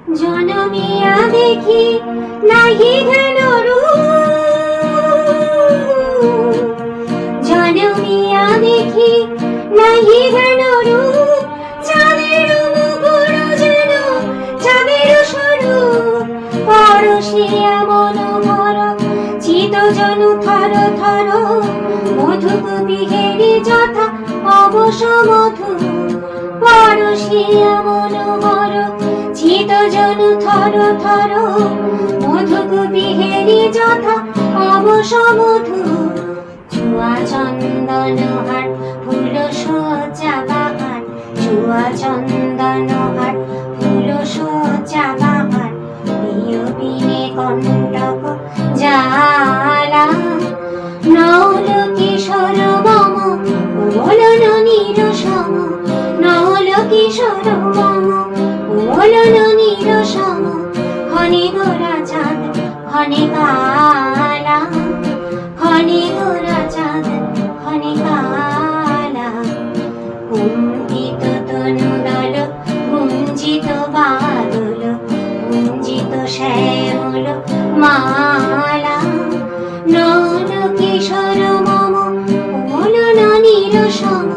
জনমিয়া দেখি নাহি ধ্যান রূপ, জনমিয়া দেখি নাহি ধ্যান রূপ, চাঁদের মুকুর যেন চাঁদের স্বরূপ, পরশিয়া মনোহর চিত জন থর থর, মধু বিহেরি যথা অবশ মধু, পরশিয়া মনোহর চিত জন থর থর, মধু বিহেরি যথা অবশ মধু, চুয়া চন্দন হাট ফুল সজ্জা বাহার, চুয়া চন্দন হাট ফুল সজ্জা বাহার, প্রিয় বিনে কণ্টক জ্বালা, নল কিশোর মম ওলন নিরসম, নল কিশোর মম ওলন নিরসম, হনে গোরা চাঁদ হনে কালা, হনে গোরা চাঁদ হনে কালা, কুঞ্চিত তনুদল কুঞ্চিত বাদল, কুঞ্চিত শ্যামল মালা, নল কিশোর মম ওলন নিরসম।